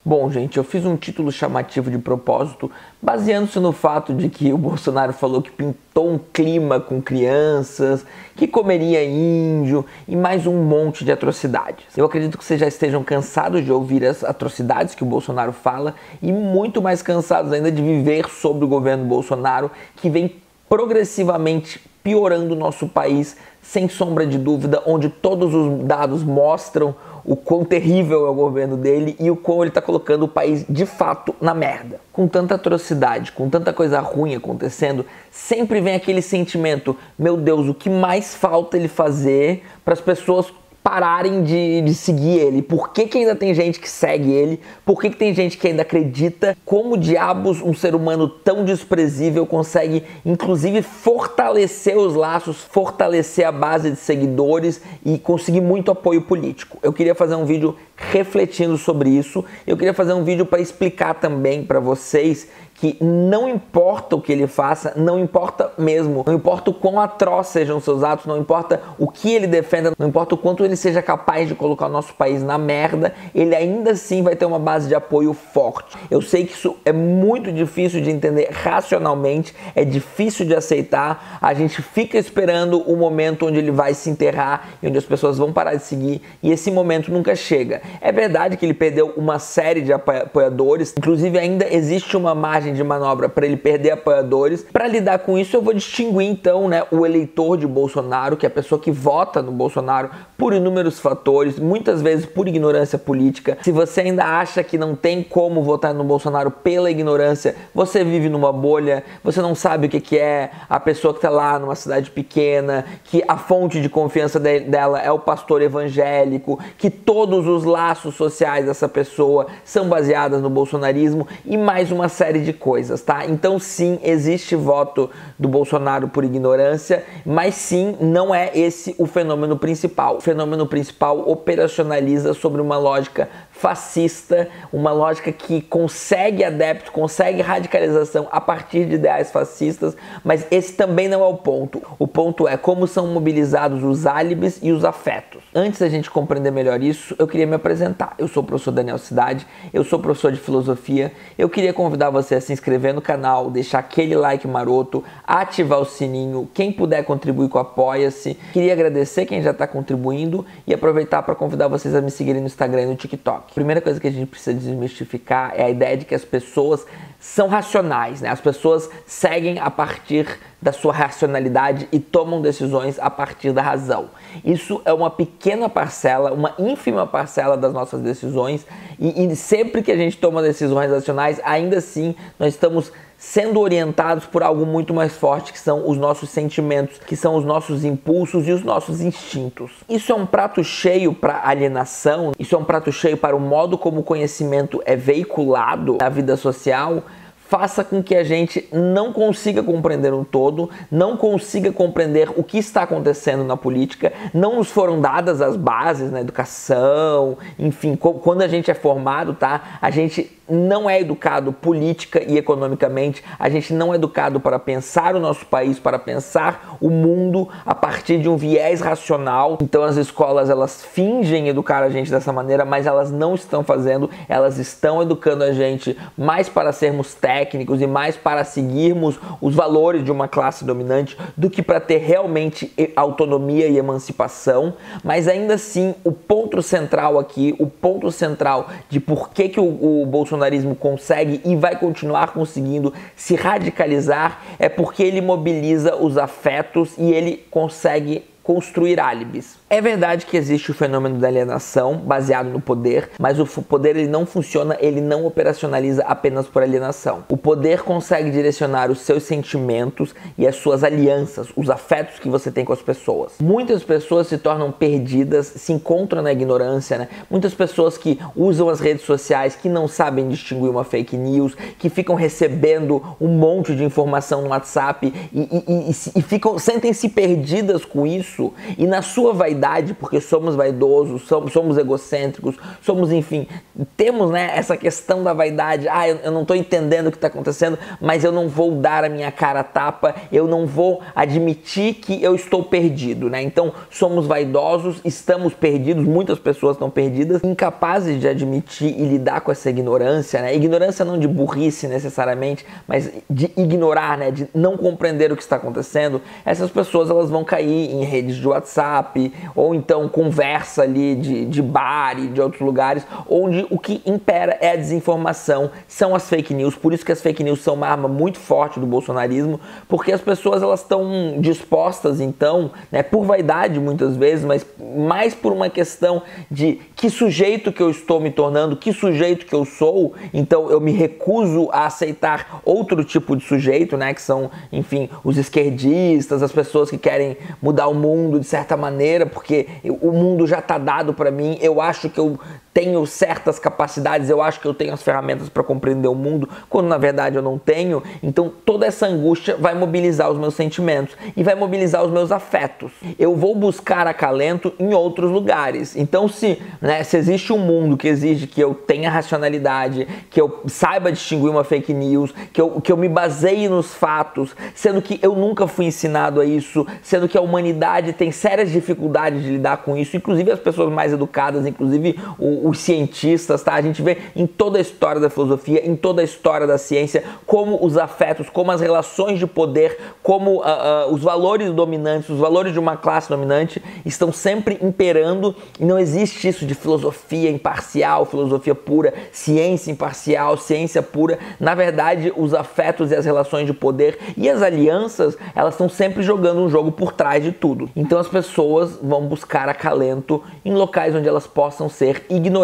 Bom, gente, eu fiz um título chamativo de propósito, baseando-se no fato de que o Bolsonaro falou que pintou um clima com crianças, que comeria índio e mais um monte de atrocidades. Eu acredito que vocês já estejam cansados de ouvir as atrocidades que o Bolsonaro fala e muito mais cansados ainda de viver sobre o governo Bolsonaro, que vem progressivamente piorando o nosso país, sem sombra de dúvida, onde todos os dados mostram o quão terrível é o governo dele e o quão ele está colocando o país de fato na merda. Com tanta atrocidade, com tanta coisa ruim acontecendo, sempre vem aquele sentimento, meu Deus, o que mais falta ele fazer para as pessoas pararem de seguir ele? Por que ainda tem gente que segue ele? Por que tem gente que ainda acredita? Como diabos um ser humano tão desprezível consegue, inclusive, fortalecer os laços, fortalecer a base de seguidores e conseguir muito apoio político? Eu queria fazer um vídeo refletindo sobre isso. Eu queria fazer um vídeo para explicar também para vocês que não importa o que ele faça, não importa mesmo, não importa o quão atroz sejam seus atos, não importa o que ele defenda, não importa o quanto ele seja capaz de colocar o nosso país na merda, ele ainda assim vai ter uma base de apoio forte. Eu sei que isso é muito difícil de entender racionalmente, é difícil de aceitar, a gente fica esperando o momento onde ele vai se enterrar e onde as pessoas vão parar de seguir e esse momento nunca chega. É verdade que ele perdeu uma série de apoiadores, inclusive ainda existe uma margem de manobra para ele perder apoiadores. Para lidar com isso, eu vou distinguir então, o eleitor de Bolsonaro, que é a pessoa que vota no Bolsonaro por inúmeros fatores, muitas vezes por ignorância política. Se você ainda acha que não tem como votar no Bolsonaro pela ignorância, você vive numa bolha, você não sabe o que é a pessoa que está lá numa cidade pequena, que a fonte de confiança dela é o pastor evangélico, que todos os laços sociais dessa pessoa são baseados no bolsonarismo e mais uma série de coisas, tá? Então sim, existe voto do Bolsonaro por ignorância, mas sim, não é esse o fenômeno principal. O fenômeno principal operacionaliza sobre uma lógica fascista, uma lógica que consegue adepto, consegue radicalização a partir de ideais fascistas, mas esse também não é o ponto. O ponto é como são mobilizados os álibis e os afetos. Antes da gente compreender melhor isso, eu queria me apresentar. Eu sou o professor Daniel Cidade, eu sou professor de filosofia. Eu queria convidar você a se inscrever no canal, deixar aquele like maroto, ativar o sininho, quem puder contribuir com o Apoia-se. Queria agradecer quem já está contribuindo e aproveitar para convidar vocês a me seguirem no Instagram e no TikTok. A primeira coisa que a gente precisa desmistificar é a ideia de que as pessoas são racionais, As pessoas seguem a partir da sua racionalidade e tomam decisões a partir da razão. Isso é uma pequena parcela, uma ínfima parcela das nossas decisões e sempre que a gente toma decisões racionais, ainda assim nós estamos sendo orientados por algo muito mais forte, que são os nossos sentimentos, que são os nossos impulsos e os nossos instintos. Isso é um prato cheio para alienação, isso é um prato cheio para o modo como o conhecimento é veiculado na vida social, faça com que a gente não consiga compreender um todo, não consiga compreender o que está acontecendo na política, não nos foram dadas as bases na educação, enfim, quando a gente é formado, a gente não é educado política e economicamente, a gente não é educado para pensar o nosso país, para pensar o mundo a partir de um viés racional. Então as escolas, elas fingem educar a gente dessa maneira, mas elas não estão fazendo, elas estão educando a gente mais para sermos técnicos e mais para seguirmos os valores de uma classe dominante do que para ter realmente autonomia e emancipação. Mas ainda assim, o ponto central aqui, o ponto central de por que o bolsonarismo consegue e vai continuar conseguindo se radicalizar é porque ele mobiliza os afetos e ele consegue construir álibis. É verdade que existe o fenômeno da alienação baseado no poder, mas o poder ele não funciona, ele não operacionaliza apenas por alienação. O poder consegue direcionar os seus sentimentos e as suas alianças, os afetos que você tem com as pessoas. Muitas pessoas se tornam perdidas, se encontram na ignorância, Muitas pessoas que usam as redes sociais, que não sabem distinguir uma fake news, que ficam recebendo um monte de informação no WhatsApp e sentem-se perdidas com isso. isso. E na sua vaidade, porque somos vaidosos, somos egocêntricos, somos, enfim, temos, né, essa questão da vaidade. Eu não estou entendendo o que está acontecendo, mas eu não vou dar a minha cara a tapa, eu não vou admitir que eu estou perdido, né? Então, somos vaidosos, estamos perdidos, muitas pessoas estão perdidas, incapazes de admitir e lidar com essa ignorância, né? Ignorância não de burrice necessariamente, mas de ignorar, né? De não compreender o que está acontecendo. Essas pessoas, elas vão cair em redes de WhatsApp, ou então conversa ali de bar e de outros lugares, onde o que impera é a desinformação, são as fake news. Por isso que as fake news são uma arma muito forte do bolsonarismo, porque as pessoas, elas estão dispostas, então, né, por vaidade muitas vezes, mas mais por uma questão de que sujeito que eu estou me tornando, que sujeito que eu sou, então eu me recuso a aceitar outro tipo de sujeito, né, que são, enfim, os esquerdistas, as pessoas que querem mudar o mundo de certa maneira, porque o mundo já está dado para mim, eu acho que eu tenho certas capacidades, eu acho que eu tenho as ferramentas para compreender o mundo, quando na verdade eu não tenho. Então toda essa angústia vai mobilizar os meus sentimentos e vai mobilizar os meus afetos. Eu vou buscar acalento em outros lugares. Então se existe um mundo que exige que eu tenha racionalidade, que eu saiba distinguir uma fake news, que eu me baseie nos fatos, sendo que eu nunca fui ensinado a isso, sendo que a humanidade tem sérias dificuldades de lidar com isso, inclusive as pessoas mais educadas, inclusive os cientistas, tá? A gente vê em toda a história da filosofia, em toda a história da ciência, como os afetos, como as relações de poder, como os valores dominantes, os valores de uma classe dominante estão sempre imperando, e não existe isso de filosofia imparcial, filosofia pura, ciência imparcial, ciência pura. Na verdade, os afetos e as relações de poder e as alianças, elas estão sempre jogando um jogo por trás de tudo. Então as pessoas vão buscar acalento em locais onde elas possam ser ignorantes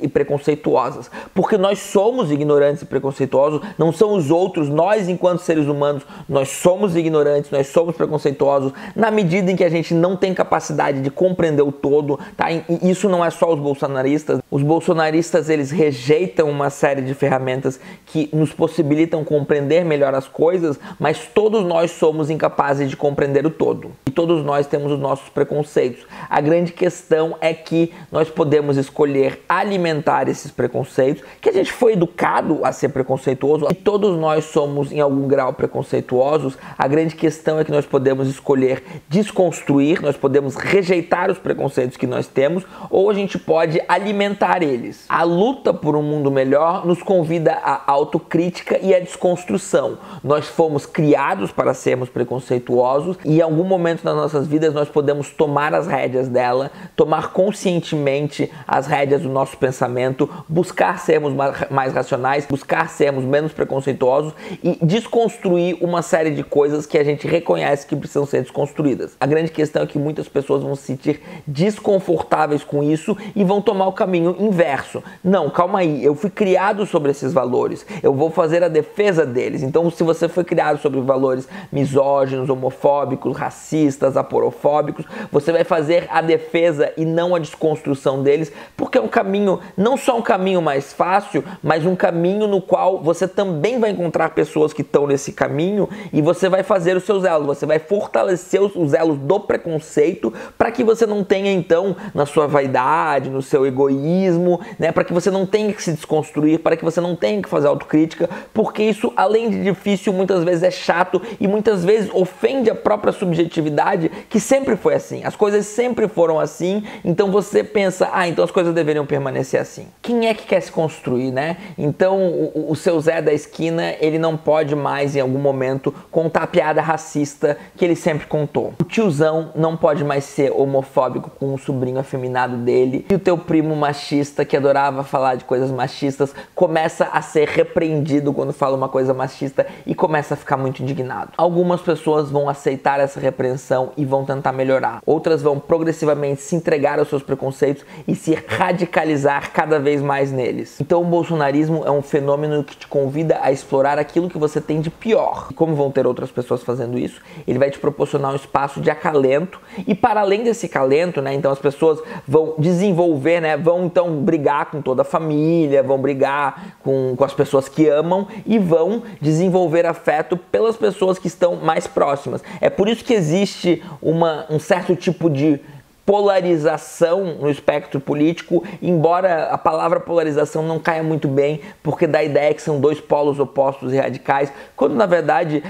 e preconceituosas, porque nós somos ignorantes e preconceituosos, não são os outros. Nós, enquanto seres humanos, nós somos ignorantes, nós somos preconceituosos, na medida em que a gente não tem capacidade de compreender o todo, tá? E isso não é só os bolsonaristas. Os bolsonaristas, eles rejeitam uma série de ferramentas que nos possibilitam compreender melhor as coisas, mas todos nós somos incapazes de compreender o todo. E todos nós temos os nossos preconceitos. A grande questão é que nós podemos escolher alimentar esses preconceitos, que a gente foi educado a ser preconceituoso, e todos nós somos em algum grau preconceituosos. A grande questão é que nós podemos escolher desconstruir, nós podemos rejeitar os preconceitos que nós temos, ou a gente pode alimentar eles. A luta por um mundo melhor nos convida à autocrítica e à desconstrução. Nós fomos criados para sermos preconceituosos, e em algum momento nas nossas vidas nós podemos tomar as rédeas dela, tomar conscientemente as rédeas do nosso pensamento, buscar sermos mais racionais, buscar sermos menos preconceituosos e desconstruir uma série de coisas que a gente reconhece que precisam ser desconstruídas. A grande questão é que muitas pessoas vão se sentir desconfortáveis com isso e vão tomar o caminho inverso. Não, calma aí, eu fui criado sobre esses valores, eu vou fazer a defesa deles. Então, se você foi criado sobre valores misóginos, homofóbicos, racistas, aporofóbicos, você vai fazer a defesa e não a desconstrução deles, porque é um caminho, não só um caminho mais fácil, mas um caminho no qual você também vai encontrar pessoas que estão nesse caminho, e você vai fazer os seus elos, você vai fortalecer os elos do preconceito, para que você não tenha, então, na sua vaidade, no seu egoísmo, né, para que você não tenha que se desconstruir, para que você não tenha que fazer autocrítica, porque isso, além de difícil, muitas vezes é chato e muitas vezes ofende a própria subjetividade, que sempre foi assim, as coisas sempre foram assim. Então você pensa, então as coisas deveriam permanecer assim. Quem é que quer se construir, né? Então o seu Zé da esquina, ele não pode mais em algum momento contar a piada racista que ele sempre contou. O tiozão não pode mais ser homofóbico com o sobrinho afeminado dele, e o teu primo machista que adorava falar de coisas machistas começa a ser repreendido quando fala uma coisa machista e começa a ficar muito indignado. Algumas pessoas vão aceitar essa repreensão e vão tentar melhorar. Outras vão progressivamente se entregar aos seus preconceitos e se radicalizar radicalizar cada vez mais neles. Então o bolsonarismo é um fenômeno que te convida a explorar aquilo que você tem de pior. E como vão ter outras pessoas fazendo isso, ele vai te proporcionar um espaço de acalento, e para além desse acalento, né, então as pessoas vão desenvolver, né, vão então brigar com toda a família, vão brigar com as pessoas que amam e vão desenvolver afeto pelas pessoas que estão mais próximas. É por isso que existe um certo tipo de polarização no espectro político, embora a palavra polarização não caia muito bem, porque dá a ideia que são dois polos opostos e radicais, quando na verdade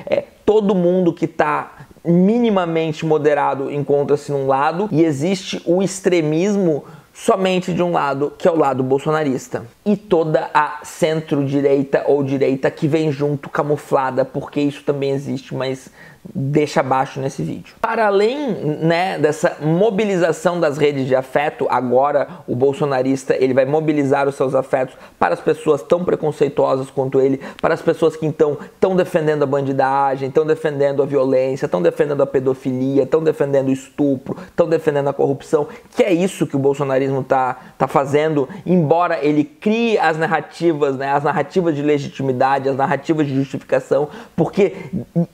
todo mundo que está minimamente moderado encontra-se num lado e existe o extremismo somente de um lado, que é o lado bolsonarista. E toda a centro-direita ou direita que vem junto, camuflada, porque isso também existe, mas deixa abaixo nesse vídeo. Para além, né, dessa mobilização das redes de afeto, agora o bolsonarista ele vai mobilizar os seus afetos para as pessoas tão preconceituosas quanto ele, para as pessoas que então estão defendendo a bandidagem, estão defendendo a violência, estão defendendo a pedofilia, estão defendendo o estupro, estão defendendo a corrupção, que é isso que o bolsonarismo tá fazendo, embora ele crie as narrativas, né, as narrativas de legitimidade, as narrativas de justificação, porque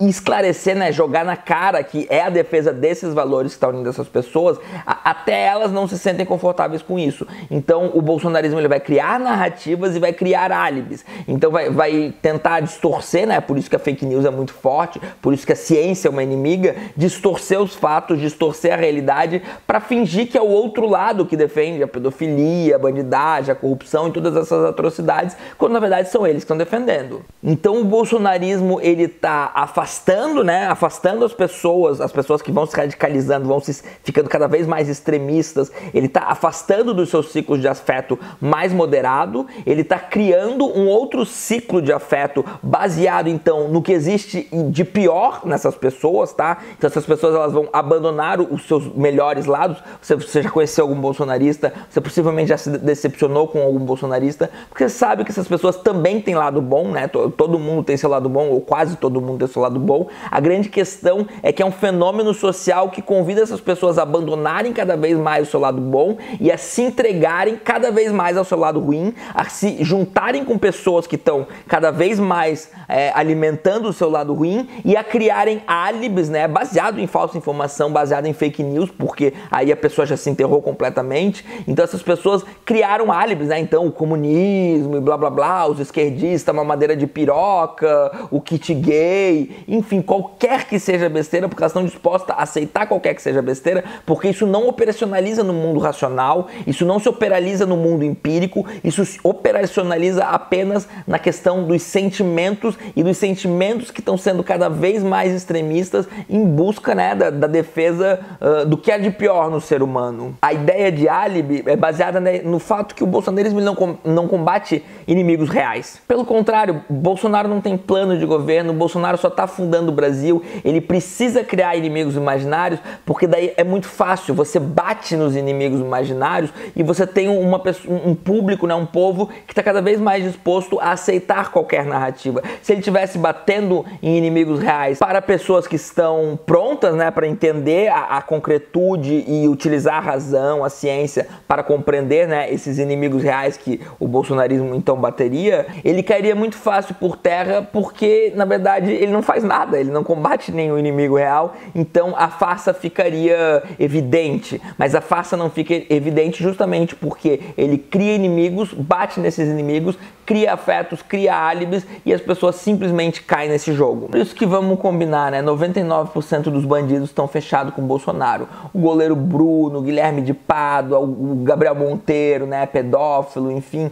esclarecer, né, jogar na cara que é a defesa desses valores que está unindo essas pessoas, até elas não se sentem confortáveis com isso. Então o bolsonarismo ele vai criar narrativas e vai criar álibis. Então vai tentar distorcer, né, por isso que a fake news é muito forte, por isso que a ciência é uma inimiga, distorcer os fatos, distorcer a realidade para fingir que é o outro lado que defende a pedofilia, a bandidagem, a corrupção e todas essas atrocidades, quando na verdade são eles que estão defendendo. Então o bolsonarismo ele tá afastando, né, afastando as pessoas que vão se radicalizando, vão se ficando cada vez mais extremistas, ele está afastando dos seus ciclos de afeto mais moderado, ele está criando um outro ciclo de afeto baseado então no que existe de pior nessas pessoas, tá? Então essas pessoas elas vão abandonar os seus melhores lados. Você já conheceu algum bolsonarista, você possivelmente já se decepcionou com algum bolsonarista, porque você sabe que essas pessoas também têm lado bom, né? Todo mundo tem seu lado bom, ou quase todo mundo tem seu lado bom. A grande questão é que é um fenômeno social que convida essas pessoas a abandonarem cada vez mais o seu lado bom e a se entregarem cada vez mais ao seu lado ruim, a se juntarem com pessoas que estão cada vez mais alimentando o seu lado ruim e a criarem álibis, né, baseado em falsa informação, baseado em fake news, porque aí a pessoa já se enterrou completamente. Então essas pessoas criaram álibis, né, então o comunismo e blá blá blá, os esquerdistas, mamadeira de piroca, o kit gay, enfim, qualquer que seja besteira, porque elas estão dispostas a aceitar qualquer que seja besteira, porque isso não operacionaliza no mundo racional, isso não se operacionaliza no mundo empírico, isso se operacionaliza apenas na questão dos sentimentos e dos sentimentos que estão sendo cada vez mais extremistas em busca, né, da defesa do que é de pior no ser humano. A ideia de álibi é baseada, né, no fato que o bolsonarismo não combate inimigos reais. Pelo contrário, Bolsonaro não tem plano de governo, Bolsonaro só está afundando o Brasil, ele precisa criar inimigos imaginários, porque daí é muito fácil, você bate nos inimigos imaginários e você tem um público, né, um povo que está cada vez mais disposto a aceitar qualquer narrativa. Se ele estivesse batendo em inimigos reais para pessoas que estão prontas, né, para entender a concretude e utilizar a razão, a ciência para compreender, né, esses inimigos reais que o bolsonarismo então bateria, ele cairia muito fácil por terra, porque na verdade ele não faz nada, ele não combate nenhum inimigo real, então a farsa ficaria evidente, mas a farsa não fica evidente justamente porque ele cria inimigos, bate nesses inimigos, cria afetos, cria álibis e as pessoas simplesmente caem nesse jogo. Por isso que vamos combinar, né? 99% dos bandidos estão fechados com o Bolsonaro. O goleiro Bruno, o Guilherme de Pádua, o Gabriel Monteiro, né? Pedófilo, enfim,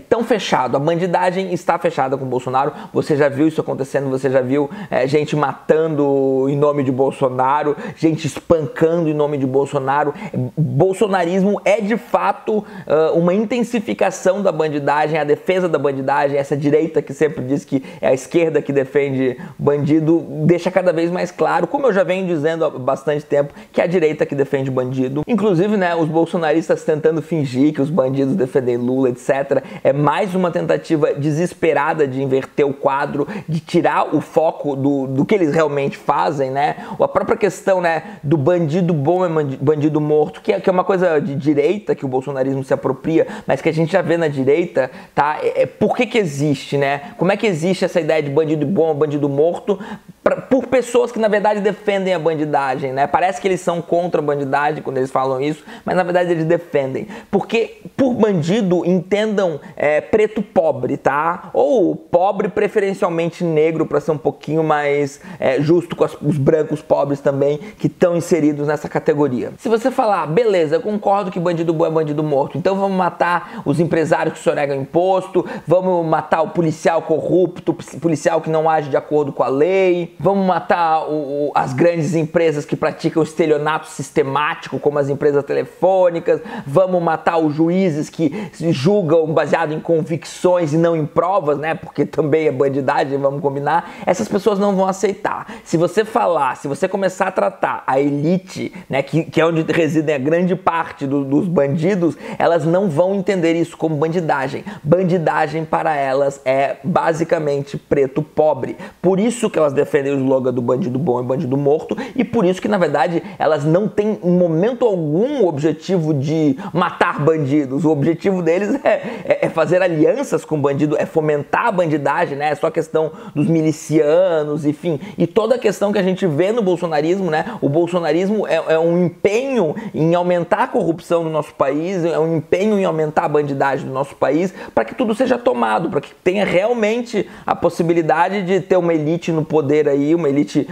tão fechado. A bandidagem está fechada com o Bolsonaro. Você já viu isso acontecendo, você já viu gente matando em nome de Bolsonaro, gente espancando em nome de Bolsonaro. Bolsonarismo é de fato uma intensificação da bandidagem, a defesa da bandidagem, essa direita que sempre diz que é a esquerda que defende bandido, deixa cada vez mais claro, como eu já venho dizendo há bastante tempo, que é a direita que defende bandido. Inclusive, né, os bolsonaristas tentando fingir que os bandidos defendem Lula, etc. É mais uma tentativa desesperada de inverter o quadro, de tirar o foco do que eles realmente fazem, né? A própria questão, né, do bandido bom é bandido morto, que é uma coisa de direita, que o bolsonarismo se apropria, mas que a gente já vê na direita, tá? Por que existe, né? Como é que existe essa ideia de bandido bom, bandido morto, por pessoas que na verdade defendem a bandidagem, né? Parece que eles são contra a bandidagem quando eles falam isso, mas na verdade eles defendem. Porque por bandido entendam preto pobre, tá? Ou pobre preferencialmente negro, para ser um pouquinho mais justo com os brancos pobres também, que estão inseridos nessa categoria. Se você falar, beleza, eu concordo que bandido bom é bandido morto, então vamos matar os empresários que sonegam imposto, vamos matar o policial corrupto, o policial que não age de acordo com a lei, vamos matar as grandes empresas que praticam estelionato sistemático, como as empresas telefônicas, vamos matar os juízes que julgam baseado em convicções e não em provas, né? Porque também é bandidagem, vamos combinar. Essas pessoas não vão aceitar. Se você começar a tratar a elite, né, que é onde residem a grande parte dos bandidos, elas não vão entender isso como bandidagem. Bandidagem para elas é basicamente preto pobre. Por isso que elas defendem o slogan do bandido bom e bandido morto, e por isso que na verdade elas não têm em momento algum o objetivo de matar bandidos. O objetivo deles é fazer alianças com bandido, é fomentar a bandidagem, né? É só questão dos milicianos, enfim, e toda a questão que a gente vê no bolsonarismo, né? O bolsonarismo é um empenho em aumentar a corrupção no nosso país, é um empenho em aumentar a bandidagem do nosso país, para que tudo seja tomado, para que tenha realmente a possibilidade de ter uma elite no poder aí, uma elite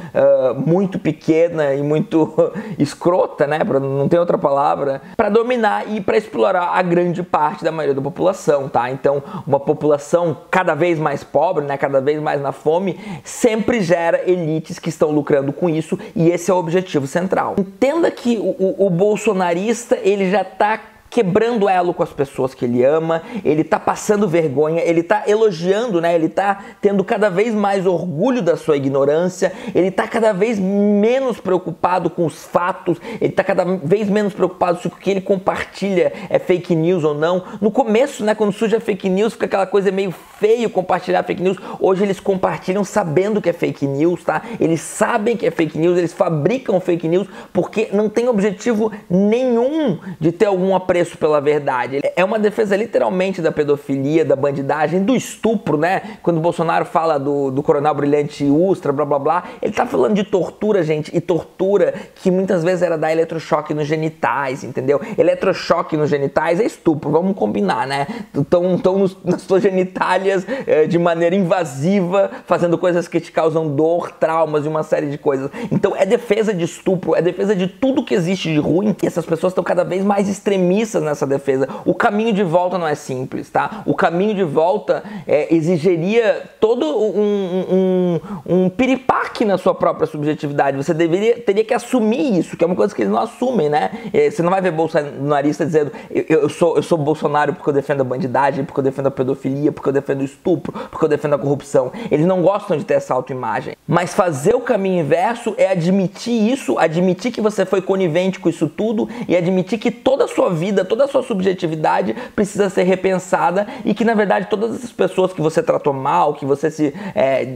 muito pequena e muito escrota, né? Não tem outra palavra, para dominar e para explorar a grande parte da maioria da população, tá? Então, uma população cada vez mais pobre, né? Cada vez mais na fome, sempre gera elites que estão lucrando com isso, e esse é o objetivo central. Entenda que o bolsonarista, ele já está quebrando elo com as pessoas que ele ama, ele tá passando vergonha, ele tá elogiando, né? Ele tá tendo cada vez mais orgulho da sua ignorância, ele tá cada vez menos preocupado com os fatos, ele tá cada vez menos preocupado se o que ele compartilha é fake news ou não. No começo, né, quando surge a fake news, fica aquela coisa meio feio compartilhar fake news. Hoje eles compartilham sabendo que é fake news, tá? Eles sabem que é fake news, eles fabricam fake news porque não tem objetivo nenhum de ter algum apreço pela verdade. É uma defesa literalmente da pedofilia, da bandidagem, do estupro, né? Quando o Bolsonaro fala do coronel brilhante Ustra, blá blá blá, ele tá falando de tortura, gente, e tortura que muitas vezes era dar eletrochoque nos genitais, entendeu? Eletrochoque nos genitais é estupro, vamos combinar, né? Estão nas suas genitálias de maneira invasiva, fazendo coisas que te causam dor, traumas e uma série de coisas. Então é defesa de estupro, é defesa de tudo que existe de ruim, e essas pessoas estão cada vez mais extremistas nessa defesa. O caminho de volta não é simples, tá? O caminho de volta exigiria todo um piripaque na sua própria subjetividade. Você teria que assumir isso, que é uma coisa que eles não assumem, né? Você não vai ver bolsonarista dizendo eu sou Bolsonaro porque eu defendo a bandidagem, porque eu defendo a pedofilia, porque eu defendo o estupro, porque eu defendo a corrupção. Eles não gostam de ter essa autoimagem. Mas fazer o caminho inverso é admitir isso, admitir que você foi conivente com isso tudo e admitir que toda a sua vida, toda a sua subjetividade precisa ser repensada, e que na verdade todas essas pessoas que você tratou mal, que você se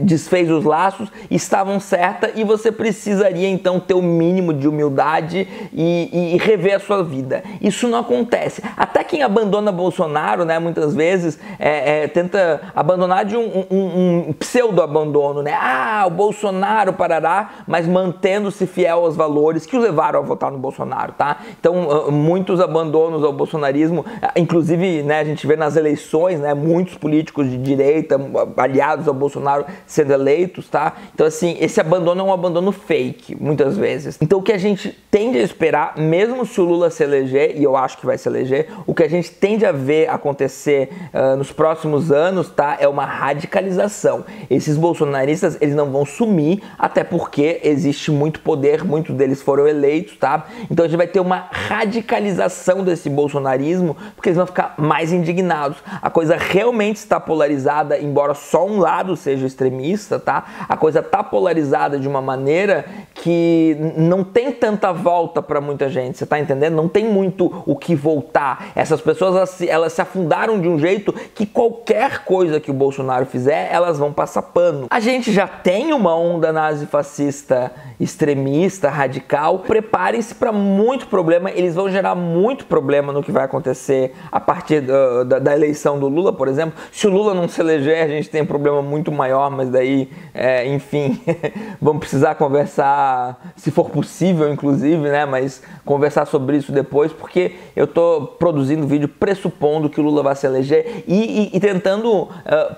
desfez os laços, estavam certas, e você precisaria então ter o mínimo de humildade e rever a sua vida. Isso não acontece. Até quem abandona Bolsonaro, né, muitas vezes tenta abandonar de um pseudo-abandono, né? O Bolsonaro parará, mas mantendo-se fiel aos valores que o levaram a votar no Bolsonaro, tá? Então, muitos abandonam ao bolsonarismo, inclusive, né, a gente vê nas eleições, né, muitos políticos de direita aliados ao Bolsonaro sendo eleitos, tá? Então, assim, esse abandono é um abandono fake, muitas vezes. Então, o que a gente tende a esperar, mesmo se o Lula se eleger, e eu acho que vai se eleger, o que a gente tende a ver acontecer nos próximos anos, tá, é uma radicalização. Esses bolsonaristas, eles não vão sumir, até porque existe muito poder, muitos deles foram eleitos, tá? Então, a gente vai ter uma radicalização desse esse bolsonarismo, porque eles vão ficar mais indignados. A coisa realmente está polarizada, embora só um lado seja extremista, tá? A coisa está polarizada de uma maneira que não tem tanta volta para muita gente, você tá entendendo? Não tem muito o que voltar. Essas pessoas, elas se afundaram de um jeito que qualquer coisa que o Bolsonaro fizer, elas vão passar pano. A gente já tem uma onda nazifascista extremista, radical. Preparem-se para muito problema, eles vão gerar muito problema no que vai acontecer a partir da eleição do Lula, por exemplo. Se o Lula não se eleger, a gente tem um problema muito maior, mas daí, enfim, vamos precisar conversar, se for possível, inclusive, né, mas conversar sobre isso depois, porque eu tô produzindo vídeo pressupondo que o Lula vai se eleger e tentando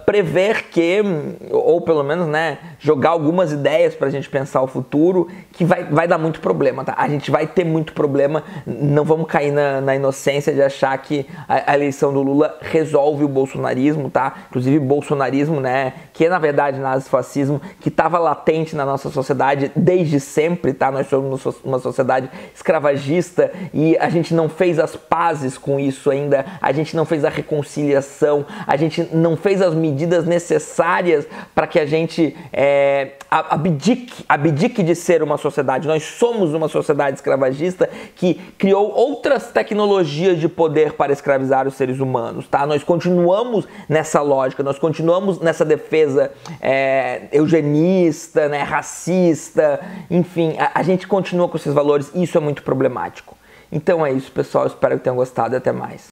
prever que, ou pelo menos, né, jogar algumas ideias pra gente pensar o futuro, que vai dar muito problema, tá? A gente vai ter muito problema, não vamos cair na inocência de achar que a eleição do Lula resolve o bolsonarismo, tá? Inclusive bolsonarismo, né, que é na verdade nazifascismo, que estava latente na nossa sociedade desde sempre, tá? Nós somos uma sociedade escravagista e a gente não fez as pazes com isso ainda, a gente não fez a reconciliação, a gente não fez as medidas necessárias para que a gente abdique de ser uma sociedade. Nós somos uma sociedade escravagista que criou outras tecnologias de poder para escravizar os seres humanos, tá? Nós continuamos nessa lógica, nós continuamos nessa defesa eugenista, né, racista, enfim, a gente continua com esses valores e isso é muito problemático. Então é isso, pessoal, espero que tenham gostado e até mais.